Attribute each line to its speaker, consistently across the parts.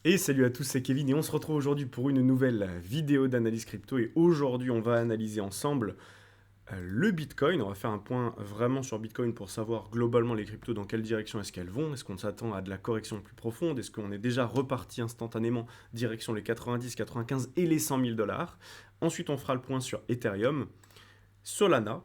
Speaker 1: Et salut à tous, c'est Kevin et on se retrouve aujourd'hui pour une nouvelle vidéo d'analyse crypto et aujourd'hui on va analyser ensemble le Bitcoin. On va faire un point vraiment sur Bitcoin pour savoir globalement les cryptos dans quelle direction est-ce qu'elles vont. Est-ce qu'on s'attend à de la correction plus profonde? Est-ce qu'on est déjà reparti instantanément direction les 90, 95 et les 100 000 dollars? Ensuite on fera le point sur Ethereum, Solana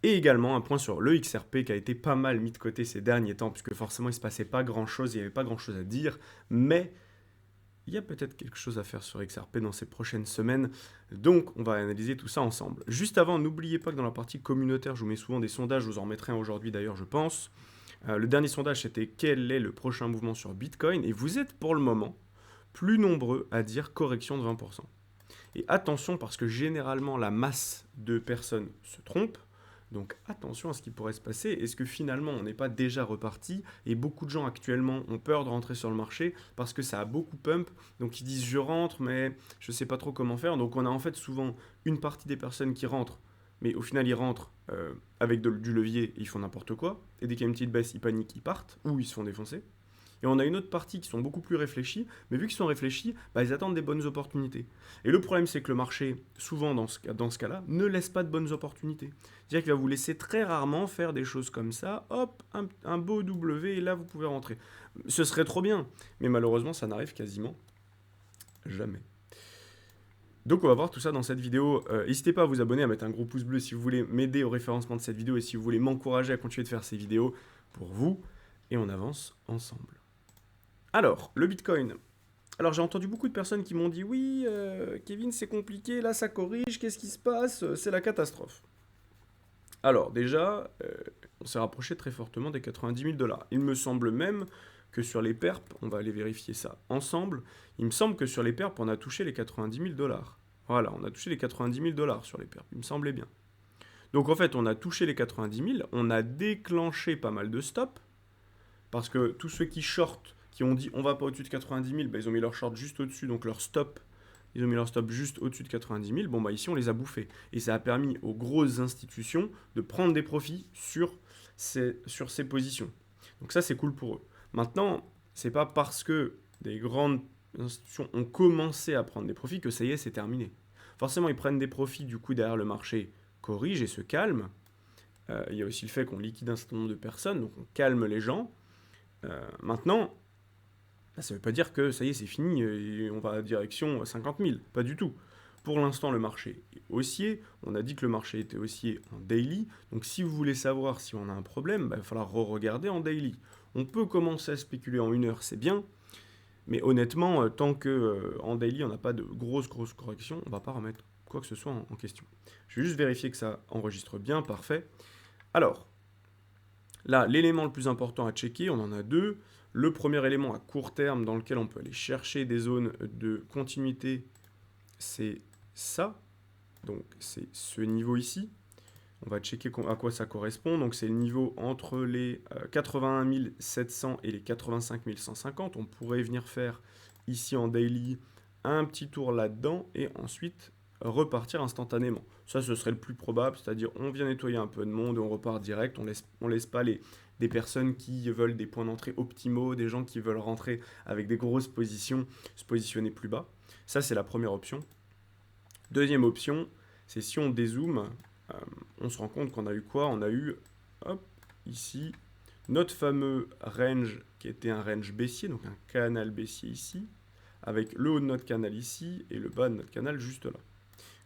Speaker 1: et également un point sur le XRP qui a été pas mal mis de côté ces derniers temps puisque forcément il ne se passait pas grand-chose, il n'y avait pas grand-chose à dire, mais il y a peut-être quelque chose à faire sur XRP dans ces prochaines semaines, donc on va analyser tout ça ensemble. Juste avant, n'oubliez pas que dans la partie communautaire, je vous mets souvent des sondages, je vous en remettrai un aujourd'hui d'ailleurs, je pense. Le dernier sondage, c'était quel est le prochain mouvement sur Bitcoin, et vous êtes pour le moment plus nombreux à dire correction de 20%. Et attention, parce que généralement, la masse de personnes se trompe. Donc attention à ce qui pourrait se passer. Est-ce que finalement, on n'est pas déjà reparti? Et beaucoup de gens actuellement ont peur de rentrer sur le marché parce que ça a beaucoup pump. Donc ils disent je rentre, mais je ne sais pas trop comment faire. Donc on a en fait souvent une partie des personnes qui rentrent. Mais au final, ils rentrent avec du levier et ils font n'importe quoi. Et dès qu'il y a une petite baisse, ils paniquent, ils partent ou ils se font défoncer. Et on a une autre partie qui sont beaucoup plus réfléchis, mais vu qu'ils sont réfléchis, bah, ils attendent des bonnes opportunités. Et le problème, c'est que le marché, souvent dans ce cas-là, ne laisse pas de bonnes opportunités. C'est-à-dire qu'il va vous laisser très rarement faire des choses comme ça, hop, un beau W, et là, vous pouvez rentrer. Ce serait trop bien, mais malheureusement, ça n'arrive quasiment jamais. Donc on va voir tout ça dans cette vidéo. N'hésitez pas à vous abonner, à mettre un gros pouce bleu si vous voulez m'aider au référencement de cette vidéo et si vous voulez m'encourager à continuer de faire ces vidéos pour vous. Et on avance ensemble. Alors, le Bitcoin. Alors, j'ai entendu beaucoup de personnes qui m'ont dit oui, Kevin, c'est compliqué, là ça corrige, qu'est-ce qui se passe? C'est la catastrophe. Alors, déjà, on s'est rapproché très fortement des 90 000 dollars. Il me semble même que sur les perps, on va aller vérifier ça ensemble, il me semble que sur les perps, on a touché les 90 000 dollars. Voilà, on a touché les 90 000 dollars sur les perps, il me semblait bien. Donc en fait, on a touché les 90 000, on a déclenché pas mal de stops, parce que tous ceux qui shortent, qui ont dit on va pas au-dessus de 90 000, bah, ils ont mis leur short juste au-dessus, donc leur stop, ils ont mis leur stop juste au-dessus de 90 000. Bon, bah ici on les a bouffés. Et ça a permis aux grosses institutions de prendre des profits sur ces positions. Donc ça, c'est cool pour eux. Maintenant, c'est pas parce que des grandes institutions ont commencé à prendre des profits que ça y est, c'est terminé. Forcément, ils prennent des profits, du coup, derrière le marché corrige et se calme. Il y a aussi le fait qu'on liquide un certain nombre de personnes, donc on calme les gens. Maintenant, ça ne veut pas dire que ça y est, c'est fini et on va à direction 50 000. Pas du tout. Pour l'instant, le marché est haussier. On a dit que le marché était haussier en daily. Donc, si vous voulez savoir si on a un problème, bah, il va falloir re-regarder en daily. On peut commencer à spéculer en une heure, c'est bien. Mais honnêtement, tant que en daily, on n'a pas de grosses corrections, on ne va pas remettre quoi que ce soit en question. Je vais juste vérifier que ça enregistre bien. Parfait. Alors, là, l'élément le plus important à checker, on en a deux. Le premier élément à court terme dans lequel on peut aller chercher des zones de continuité, c'est ça. Donc c'est ce niveau ici. On va checker à quoi ça correspond. Donc c'est le niveau entre les 81 700 et les 85 150. On pourrait venir faire ici en daily un petit tour là-dedans et ensuite repartir instantanément. Ça, ce serait le plus probable, c'est-à-dire on vient nettoyer un peu de monde et on repart direct. On laisse pas des personnes qui veulent des points d'entrée optimaux, des gens qui veulent rentrer avec des grosses positions, se positionner plus bas. Ça, c'est la première option. Deuxième option, c'est si on dézoome, on se rend compte qu'on a eu quoi? On a eu, hop, ici, notre fameux range qui était un range baissier, donc un canal baissier ici, avec le haut de notre canal ici et le bas de notre canal juste là.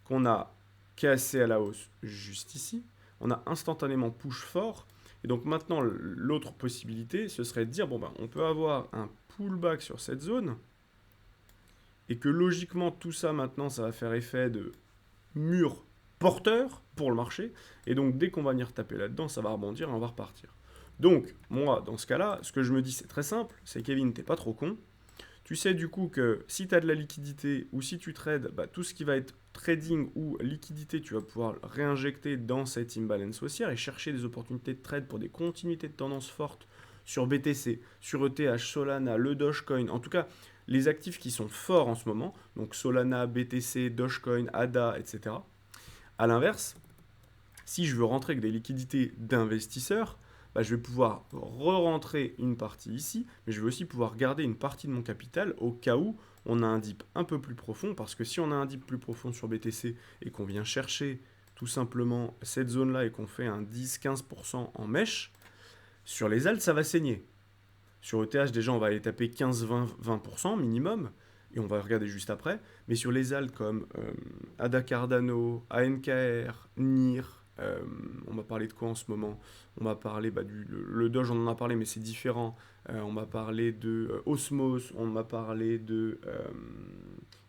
Speaker 1: Qu'on a cassé à la hausse juste ici. On a instantanément push fort. Et donc maintenant, l'autre possibilité, ce serait de dire, bon, ben, on peut avoir un pullback sur cette zone, et que logiquement, tout ça maintenant, ça va faire effet de mur porteur pour le marché. Et donc, dès qu'on va venir taper là-dedans, ça va rebondir et on va repartir. Donc, moi, dans ce cas-là, ce que je me dis, c'est très simple. C'est Kevin, t'es pas trop con. Tu sais du coup que si tu as de la liquidité ou si tu trades, bah, tout ce qui va être trading ou liquidité, tu vas pouvoir réinjecter dans cette imbalance haussière et chercher des opportunités de trade pour des continuités de tendance fortes sur BTC, sur ETH, Solana, le Dogecoin, en tout cas les actifs qui sont forts en ce moment, donc Solana, BTC, Dogecoin, ADA, etc. A l'inverse, si je veux rentrer avec des liquidités d'investisseurs, bah, je vais pouvoir re-rentrer une partie ici, mais je vais aussi pouvoir garder une partie de mon capital au cas où on a un dip un peu plus profond, parce que si on a un dip plus profond sur BTC et qu'on vient chercher tout simplement cette zone-là et qu'on fait un 10-15% en mèche, sur les alts, ça va saigner. Sur ETH, déjà, on va aller taper 15-20% minimum, et on va regarder juste après. Mais sur les alts comme Ada Cardano, ANKR, NIR, on va parler de quoi en ce moment? On va parler le Doge, on en a parlé, mais c'est différent. On va parler de Osmos, on va parler de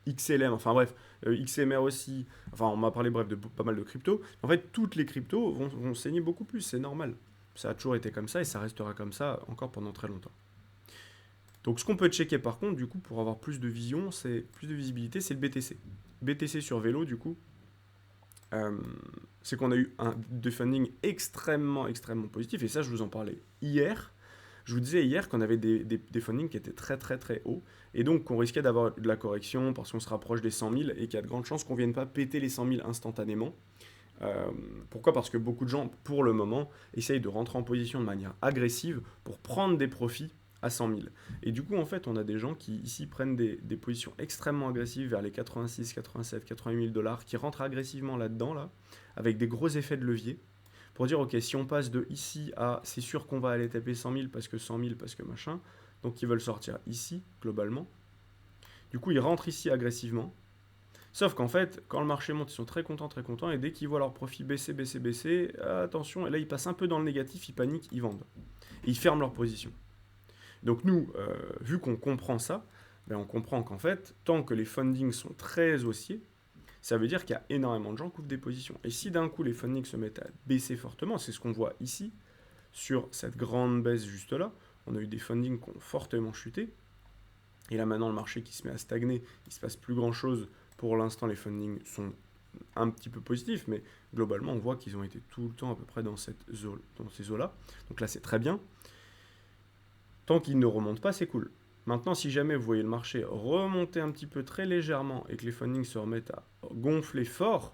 Speaker 1: XLM, enfin bref, XMR aussi. Enfin, on m'a parlé bref de pas mal de cryptos. En fait, toutes les cryptos vont saigner beaucoup plus, c'est normal. Ça a toujours été comme ça et ça restera comme ça encore pendant très longtemps. Donc ce qu'on peut checker par contre, du coup, pour avoir plus de vision, c'est plus de visibilité, c'est le BTC. BTC sur vélo, du coup, c'est qu'on a eu un funding extrêmement, extrêmement positif. Et ça, je vous en parlais hier. Je vous disais hier qu'on avait des fundings qui étaient très, très, très hauts. Et donc qu'on risquait d'avoir de la correction parce qu'on se rapproche des 100 000 et qu'il y a de grandes chances qu'on ne vienne pas péter les 100 000 instantanément. Pourquoi? Parce que beaucoup de gens, pour le moment, essayent de rentrer en position de manière agressive pour prendre des profits à 100 000. Et du coup, en fait, on a des gens qui, ici, prennent des positions extrêmement agressives vers les 86, 87, 88 000 dollars, qui rentrent agressivement là-dedans, là, avec des gros effets de levier, pour dire, ok, si on passe de ici à, c'est sûr qu'on va aller taper 100 000 parce que 100 000, parce que machin, donc ils veulent sortir ici, globalement. Du coup, ils rentrent ici agressivement. Sauf qu'en fait, quand le marché monte, ils sont très contents, et dès qu'ils voient leur profit baisser, attention, et là, ils passent un peu dans le négatif, ils paniquent, ils vendent. Et ils ferment leur position. Donc nous, vu qu'on comprend ça, ben on comprend qu'en fait, tant que les fundings sont très haussiers, ça veut dire qu'il y a énormément de gens qui ouvrent des positions. Et si d'un coup les fundings se mettent à baisser fortement, c'est ce qu'on voit ici, sur cette grande baisse juste là, on a eu des fundings qui ont fortement chuté, et là maintenant le marché qui se met à stagner, il ne se passe plus grand chose. Pour l'instant, les fundings sont un petit peu positifs, mais globalement, on voit qu'ils ont été tout le temps à peu près dans ces eaux-là. Donc là, c'est très bien. Tant qu'ils ne remontent pas, c'est cool. Maintenant, si jamais vous voyez le marché remonter un petit peu très légèrement et que les fundings se remettent à gonfler fort,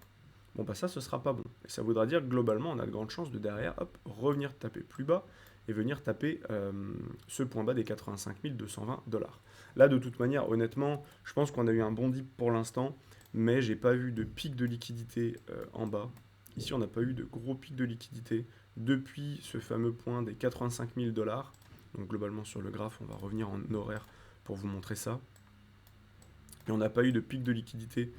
Speaker 1: bon bah ça, ce sera pas bon. Et ça voudra dire que globalement, on a de grandes chances de derrière, hop, revenir taper plus bas et venir taper ce point bas des 85 220 dollars. Là, de toute manière, honnêtement, je pense qu'on a eu un bon dip pour l'instant, mais j'ai pas vu de pic de liquidité en bas. Ici, on n'a pas eu de gros pic de liquidité depuis ce fameux point des 85 000 dollars. Donc globalement sur le graphe, on va revenir en horaire pour vous montrer ça. Et on n'a pas eu de pic de liquidité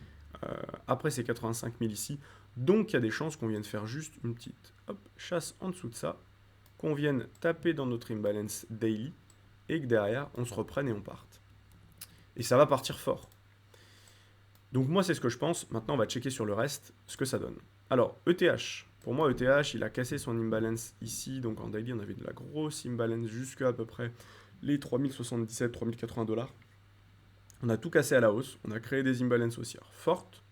Speaker 1: après ces 85 000 ici. Donc il y a des chances qu'on vienne faire juste une petite chasse en dessous de ça, qu'on vienne taper dans notre imbalance daily et que derrière on se reprenne et on parte. Et ça va partir fort. Donc moi c'est ce que je pense. Maintenant on va checker sur le reste ce que ça donne. Alors ETH. Pour moi, ETH, il a cassé son imbalance ici. Donc en daily, on avait de la grosse imbalance jusqu'à peu près les 3077, 3080 dollars. On a tout cassé à la hausse. On a créé des imbalances haussières fortes.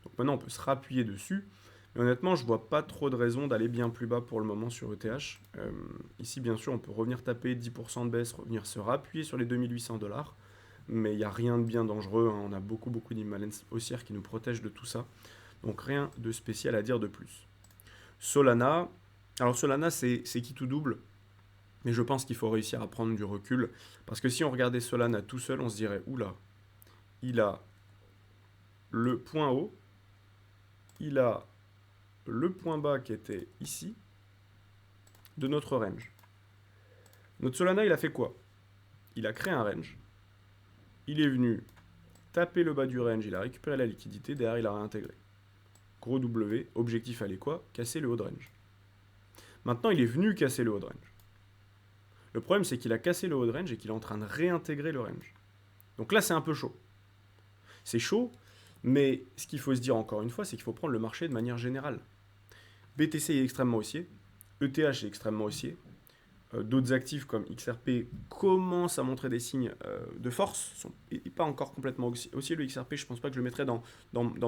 Speaker 1: Donc maintenant, on peut se rappuyer dessus. Mais honnêtement, je ne vois pas trop de raison d'aller bien plus bas pour le moment sur ETH. Ici, bien sûr, on peut revenir taper 10% de baisse, revenir se rappuyer sur les 2800 dollars. Mais il n'y a rien de bien dangereux. On a beaucoup d'imbalances haussières qui nous protègent de tout ça. Donc rien de spécial à dire de plus. Solana, alors Solana c'est qui tout double, mais je pense qu'il faut réussir à prendre du recul, parce que si on regardait Solana tout seul, on se dirait, oula, il a le point haut, il a le point bas qui était ici, de notre range. Notre Solana, il a fait quoi? Il a créé un range, il est venu taper le bas du range, il a récupéré la liquidité, derrière il a réintégré. Gros W, objectif allait quoi? Casser le haut de range. Maintenant, il est venu casser le haut de range. Le problème, c'est qu'il a cassé le haut de range et qu'il est en train de réintégrer le range. Donc là, c'est un peu chaud. C'est chaud, mais ce qu'il faut se dire encore une fois, c'est qu'il faut prendre le marché de manière générale. BTC est extrêmement haussier, ETH est extrêmement haussier, d'autres actifs comme XRP commencent à montrer des signes de force, sont pas encore complètement haussier. Le XRP, je ne pense pas que je le mettrais dans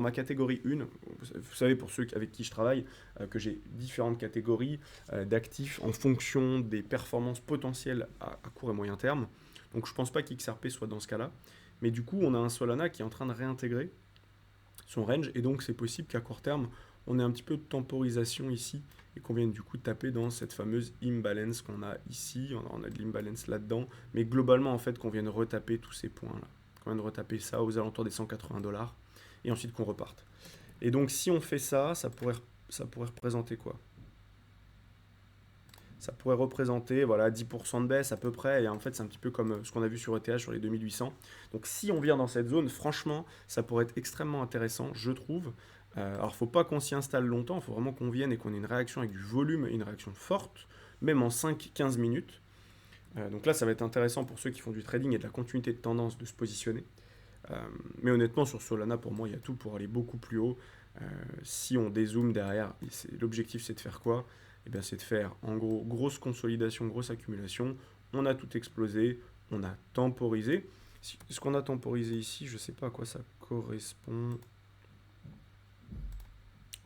Speaker 1: ma catégorie 1. Vous savez, pour ceux avec qui je travaille, que j'ai différentes catégories d'actifs en fonction des performances potentielles à court et moyen terme. Donc je ne pense pas qu'XRP soit dans ce cas-là. Mais du coup, on a un Solana qui est en train de réintégrer son range, et donc c'est possible qu'à court terme, on ait un petit peu de temporisation ici et qu'on vienne du coup taper dans cette fameuse imbalance qu'on a ici. On a de l'imbalance là-dedans, mais globalement en fait qu'on vienne retaper tous ces points-là, qu'on vienne retaper ça aux alentours des 180 dollars et ensuite qu'on reparte. Et donc si on fait ça, ça pourrait représenter quoi? Ça pourrait représenter voilà, 10% de baisse à peu près, et en fait c'est un petit peu comme ce qu'on a vu sur ETH sur les 2800. Donc si on vient dans cette zone, franchement, ça pourrait être extrêmement intéressant, je trouve. Alors il ne faut pas qu'on s'y installe longtemps, il faut vraiment qu'on vienne et qu'on ait une réaction avec du volume, une réaction forte, même en 5-15 minutes. Donc là ça va être intéressant pour ceux qui font du trading et de la continuité de tendance de se positionner. Mais honnêtement sur Solana, pour moi, il y a tout pour aller beaucoup plus haut. Si on dézoome derrière, l'objectif c'est de faire quoi? Eh bien, c'est de faire en gros grosse consolidation, grosse accumulation. On a tout explosé, on a temporisé. Ce qu'on a temporisé ici, je ne sais pas à quoi ça correspond.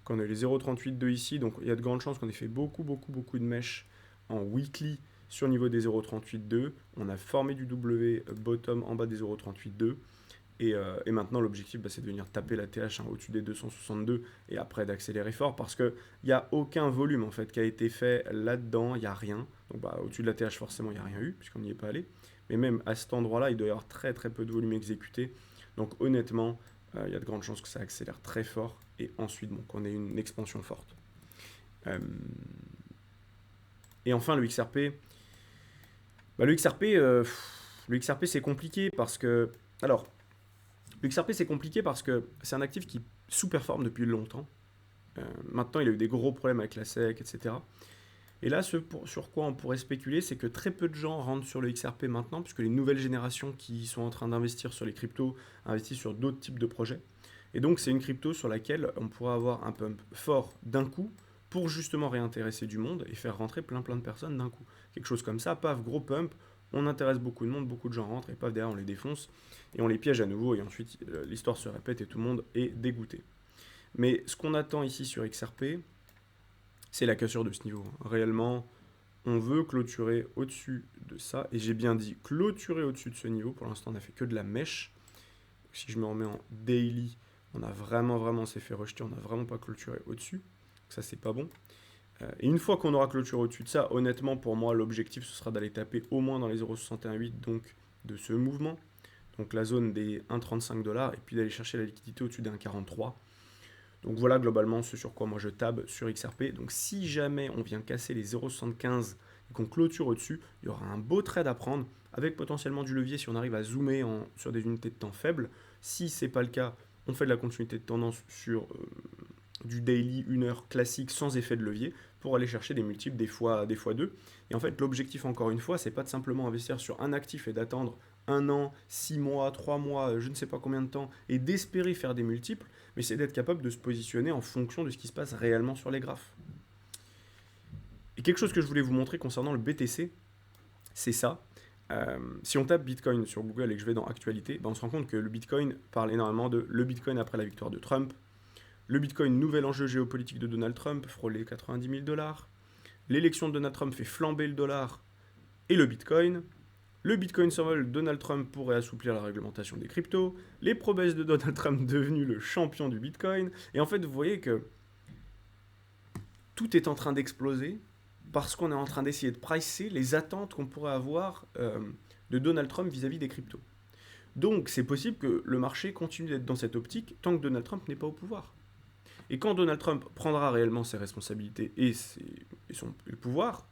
Speaker 1: Quand on a les 0,38 ici, donc il y a de grandes chances qu'on ait fait beaucoup de mèches en weekly sur le niveau des 0,38,2. On a formé du W bottom en bas des 0,38,2. Et maintenant, l'objectif, c'est de venir taper la TH au-dessus des 262 et après d'accélérer fort parce qu'il n'y a aucun volume en fait qui a été fait là-dedans, il n'y a rien. Donc au-dessus de la TH, forcément, il n'y a rien eu puisqu'on n'y est pas allé. Mais même à cet endroit-là, il doit y avoir très peu de volume exécuté. Donc honnêtement, il y a de grandes chances que ça accélère très fort et ensuite qu'on ait une expansion forte. Euh, et enfin, le XRP. Le XRP c'est compliqué parce que... Alors, le XRP, c'est compliqué parce que c'est un actif qui sous-performe depuis longtemps. Maintenant, il a eu des gros problèmes avec la SEC, etc. Et là, sur quoi on pourrait spéculer, c'est que très peu de gens rentrent sur le XRP maintenant, puisque les nouvelles générations qui sont en train d'investir sur les cryptos investissent sur d'autres types de projets. Et donc, c'est une crypto sur laquelle on pourra avoir un pump fort d'un coup pour justement réintéresser du monde et faire rentrer plein de personnes d'un coup. Quelque chose comme ça, paf, gros pump, on intéresse beaucoup de monde, beaucoup de gens rentrent et paf, derrière on les défonce et on les piège à nouveau et ensuite l'histoire se répète et tout le monde est dégoûté. Mais ce qu'on attend ici sur XRP, c'est la cassure de ce niveau. Réellement, on veut clôturer au-dessus de ça. Et j'ai bien dit clôturer au-dessus de ce niveau. Pour l'instant, on n'a fait que de la mèche. Si je me remets en daily, on a vraiment s'est fait rejeter. On n'a vraiment pas clôturé au-dessus. Donc ça, c'est pas bon. Et une fois qu'on aura clôturé au-dessus de ça, honnêtement, pour moi, l'objectif, ce sera d'aller taper au moins dans les 0,618, donc de ce mouvement. Donc la zone des 1,35 $, et puis d'aller chercher la liquidité au-dessus des 1,43. Donc voilà globalement ce sur quoi moi je table sur XRP. Donc si jamais on vient casser les 0,75 et qu'on clôture au-dessus, il y aura un beau trade à prendre avec potentiellement du levier si on arrive à zoomer sur des unités de temps faibles. Si ce n'est pas le cas, on fait de la continuité de tendance sur du daily 1 heure classique sans effet de levier pour aller chercher des multiples des fois 2. Et en fait, l'objectif, encore une fois, c'est pas de simplement investir sur un actif et d'attendre 1 an, 6 mois, 3 mois, je ne sais pas combien de temps, et d'espérer faire des multiples, mais c'est d'être capable de se positionner en fonction de ce qui se passe réellement sur les graphes. Et quelque chose que je voulais vous montrer concernant le BTC, c'est ça. Si on tape Bitcoin sur Google et que je vais dans Actualité, on se rend compte que le Bitcoin parle énormément de le Bitcoin après la victoire de Trump, le Bitcoin, nouvel enjeu géopolitique de Donald Trump, frôler 90 000 $. L'élection de Donald Trump fait flamber le dollar et le Bitcoin. Le Bitcoin s'envole, Donald Trump pourrait assouplir la réglementation des cryptos. Les promesses de Donald Trump devenu le champion du Bitcoin. Et en fait, vous voyez que tout est en train d'exploser parce qu'on est en train d'essayer de pricer les attentes qu'on pourrait avoir de Donald Trump vis-à-vis des cryptos. Donc, c'est possible que le marché continue d'être dans cette optique tant que Donald Trump n'est pas au pouvoir. Et quand Donald Trump prendra réellement ses responsabilités et le pouvoir,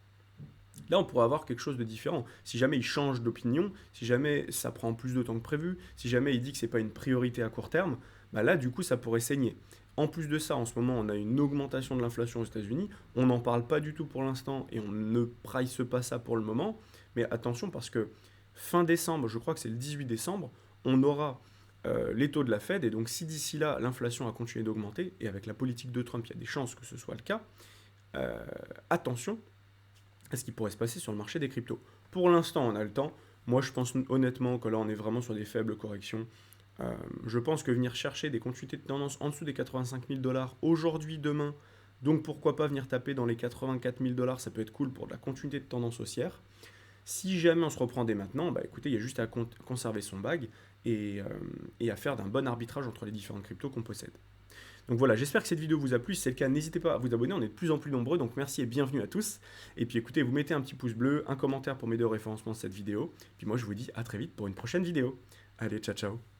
Speaker 1: là on pourra avoir quelque chose de différent. Si jamais il change d'opinion, si jamais ça prend plus de temps que prévu, si jamais il dit que ce n'est pas une priorité à court terme, là du coup ça pourrait saigner. En plus de ça, en ce moment, on a une augmentation de l'inflation aux États-Unis. On n'en parle pas du tout pour l'instant et on ne price pas ça pour le moment. Mais attention parce que fin décembre, je crois que c'est le 18 décembre, on aura les taux de la Fed, et donc si d'ici là l'inflation a continué d'augmenter, et avec la politique de Trump il y a des chances que ce soit le cas, attention à ce qui pourrait se passer sur le marché des cryptos. Pour l'instant on a le temps, moi je pense honnêtement que là on est vraiment sur des faibles corrections. Je pense que venir chercher des continuités de tendance en dessous des 85 000 $ aujourd'hui, demain, donc pourquoi pas venir taper dans les 84 000 $, ça peut être cool pour de la continuité de tendance haussière. Si jamais on se reprend dès maintenant, écoutez, il y a juste à conserver son bag et à faire d'un bon arbitrage entre les différentes cryptos qu'on possède. Donc voilà, j'espère que cette vidéo vous a plu. Si c'est le cas, n'hésitez pas à vous abonner, on est de plus en plus nombreux, donc merci et bienvenue à tous. Et puis écoutez, vous mettez un petit pouce bleu, un commentaire pour m'aider au référencement de cette vidéo. Puis moi je vous dis à très vite pour une prochaine vidéo. Allez, ciao ciao.